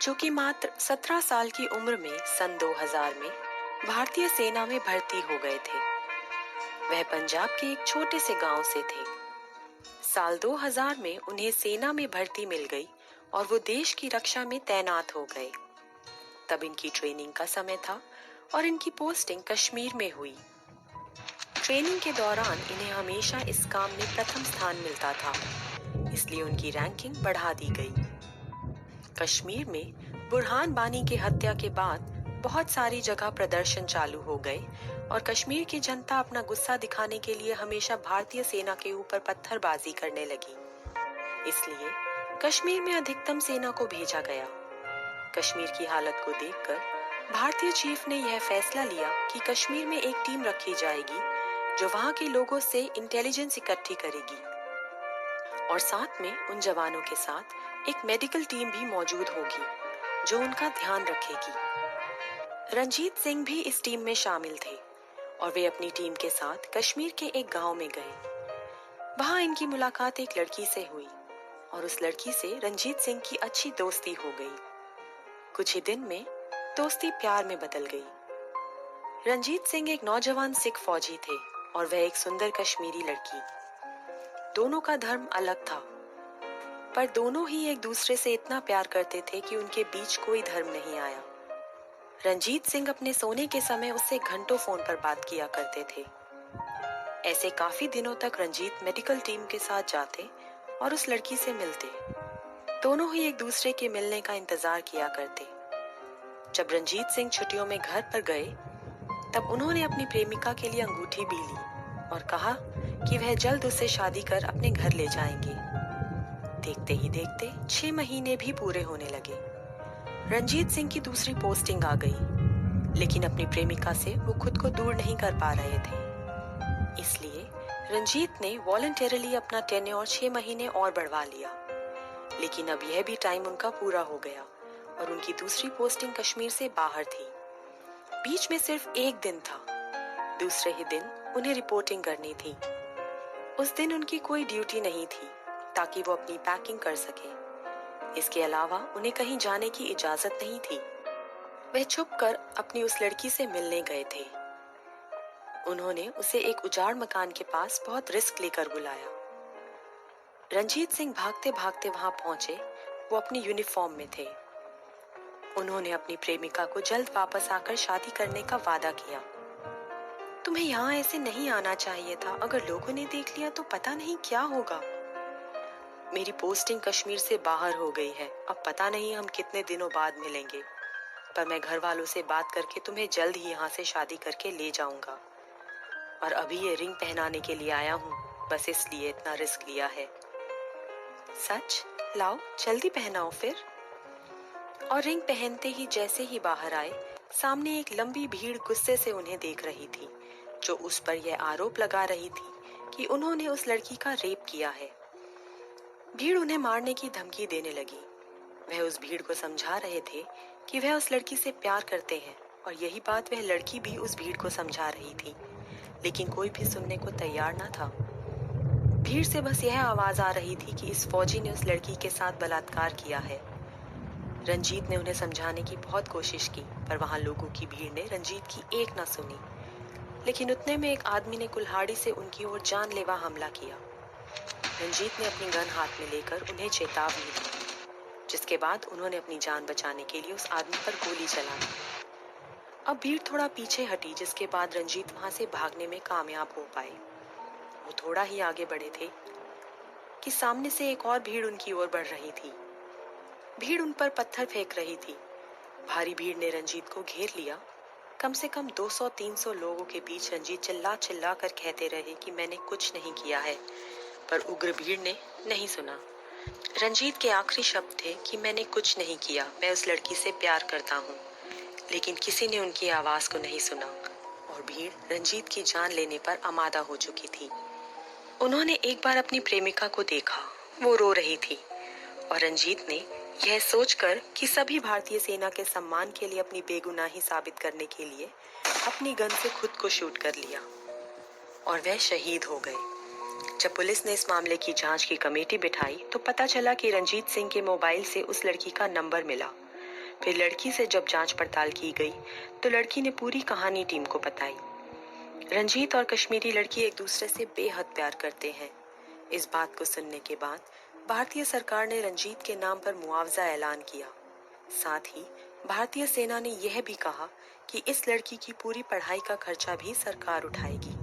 जो कि मात्र 17 साल की उम्र में सन 2000 में भारतीय सेना में भर्ती हो गए थे। वह पंजाब के एक छोटे से गांव से थे। साल 2000 में उन्हें सेना में भर्ती मिल गई और वो देश की रक्षा में तैनात हो गए। तब इनकी ट्रेनिंग का समय था और इनकी पोस्टिंग कश्मीर में हुई। ट्रेनिंग के दौरान इन्हें हमेशा इस काम में प्रथम स्थान मिलता था, इसलिए उनकी रैंकिंग बढ़ा दी गई। कश्मीर में बुरहान बानी की हत्या के बाद बहुत सारी जगह प्रदर्शन चालू हो गए और कश्मीर की जनता अपना गुस्सा दिखाने के लिए हमेशा भारतीय सेना के ऊपर पत्थरबाजी करने लगी। इसलिए कश्मीर में अधिकतम सेना को भेजा गया। कश्मीर की हालत को देखकर भारतीय चीफ ने यह फैसला लिया कि कश्मीर में एक टीम रखी जाएगी जो वहां के लोगों से इंटेलिजेंस इकट्ठी करेगी और साथ में उन जवानों के साथ एक मेडिकल टीम भी मौजूद होगी जो उनका ध्यान रखेगी। रंजीत सिंह भी इस टीम में शामिल थे और वे अपनी टीम के साथ कश्मीर के एक गांव में गए। वहां इनकी मुलाकात एक लड़की से हुई और उस लड़की से रंजीत सिंह की अच्छी दोस्ती हो गई। कुछ ही दिन में दोस्ती प्यार में बदल गई। रंजीत सिंह एक नौजवान सिख फौजी थे और वह एक सुंदर कश्मीरी लड़की। दोनों का धर्म अलग था, पर दोनों ही एक दूसरे से इतना प्यार करते थे कि उनके बीच कोई धर्म नहीं आया। रंजीत सिंह अपने सोने के समय उससे घंटों फोन पर बात किया करते थे। ऐसे काफी दिनों तक रंजीत मेडिकल टीम के साथ जाते और उस लड़की से मिलते। दोनों ही एक दूसरे के मिलने का इंतजार किया करते। जब रंजीत सिंह छुट्टियों में घर पर गए, तब उन्होंने अपनी प्रेमिका के लिए अंगूठी भी ली और कहा कि वह जल्द उससे शादी कर अपने घर ले जाएंगे। देखते ही देखते 6 महीने भी पूरे होने लगे। रंजीत सिंह की दूसरी पोस्टिंग आ गई, लेकिन अपनी प्रेमिका से वो खुद को दूर नहीं कर पा रहे थे। इसलिए रंजीत ने वॉलंटरली अपना टेन्योर 6 महीने और बढ़वा लिया। लेकिन अब यह भी टाइम उनका पूरा हो गया और उनकी दूसरी पोस्टिंग कश्मीर से बाहर थी। बीच में सिर्फ एक दिन था। दूसरे ही दिन उन्हें रिपोर्टिंग करनी थी। उस दिन उनकी कोई ड्यूटी नहीं थी ताकि वो अपनी पैकिंग कर सके। इसके अलावा उन्हें कहीं जाने की इजाजत नहीं थी। वह छुपकर अपनी उस लड़की से मिलने गए थे। उन्होंने उसे एक उजाड़ मकान के पास बहुत रिस्क लेकर बुलाया। रंजीत सिंह भागते भागते वहां पहुंचे। वो अपनी यूनिफॉर्म में थे। उन्होंने अपनी प्रेमिका को जल्द वापस आकर शादी करने का वादा किया। तुम्हें यहाँ ऐसे नहीं आना चाहिए था। अगर लोगों ने देख लिया तो पता नहीं क्या होगा। मेरी पोस्टिंग कश्मीर से बाहर हो गई है। अब पता नहीं हम कितने दिनों बाद मिलेंगे, पर मैं घर वालों से बात करके तुम्हें जल्द ही यहाँ से शादी करके ले जाऊंगा। और अभी ये रिंग पहनाने के लिए आया हूँ, बस इसलिए इतना रिस्क लिया है। सच? लाओ जल्दी पहनाओ फिर। और रिंग पहनते ही जैसे ही बाहर आए, सामने एक लंबी भीड़ गुस्से से उन्हें देख रही थी, जो उस पर यह आरोप लगा रही थी कि उन्होंने उस लड़की का रेप किया है। भीड़ उन्हें मारने की धमकी देने लगी। वह उस भीड़ को समझा रहे थे कि वह उस लड़की से प्यार करते हैं और यही बात वह लड़की भी उस भीड़ को समझा रही थी, लेकिन कोई भी सुनने को तैयार न था। भीड़ से बस यह आवाज आ रही थी कि इस फौजी ने उस लड़की के साथ बलात्कार किया है। रंजीत ने उन्हें समझाने की बहुत कोशिश की, पर वहां लोगों की भीड़ ने रंजीत की एक न सुनी। लेकिन उतने में एक आदमी ने कुल्हाड़ी से उनकी ओर जानलेवा हमला किया। रंजीत ने अपनी गन हाथ में लेकर उन्हें चेतावनी दी, जिसके बाद उन्होंने अपनी जान बचाने के लिए उस आदमी पर गोली चला दी। अब भीड़ थोड़ा पीछे हटी, जिसके बाद रंजीत वहां से भागने में कामयाब हो पाए। वो थोड़ा ही आगे बढ़े थे कि सामने से एक और भीड़ उनकी ओर बढ़ रही थी। भीड़ उन पर पत्थर फेंक रही थी। भारी भीड़ ने रंजीत को घेर लिया। कम से कम 200-300 लोगों के बीच रंजीत चिल्ला चिल्ला कर कहते रहे कि मैंने कुछ नहीं किया है, पर उग्र भीड़ ने नहीं सुना। रंजीत के आखिरी शब्द थे कि मैंने कुछ नहीं किया, मैं उस लड़की से प्यार करता हूँ। लेकिन किसी ने उनकी आवाज को नहीं सुना और भीड़ रंजीत की जान लेने पर आमादा हो चुकी थी। उन्होंने एक बार अपनी प्रेमिका को देखा, वो रो रही थी और रंजीत ने यह सोचकर कि सभी भारतीय सेना के सम्मान के लिए अपनी बेगुनाही साबित करने के लिए अपनी गन से खुद को शूट कर लिया और वह शहीद हो गए। जब पुलिस ने इस मामले की जांच की कमेटी बिठाई तो पता चला कि रंजीत सिंह के मोबाइल से उस लड़की का नंबर मिला फिर लड़की से जब जांच पड़ताल की गई तो लड़की ने पूरी कहानी टीम को बताई। रंजीत और कश्मीरी लड़की एक दूसरे से बेहद प्यार करते हैं। इस बात को सुनने के बाद भारतीय सरकार ने रंजीत के नाम पर मुआवजा ऐलान किया। साथ ही भारतीय सेना ने यह भी कहा कि इस लड़की की पूरी पढ़ाई का खर्चा भी सरकार उठाएगी।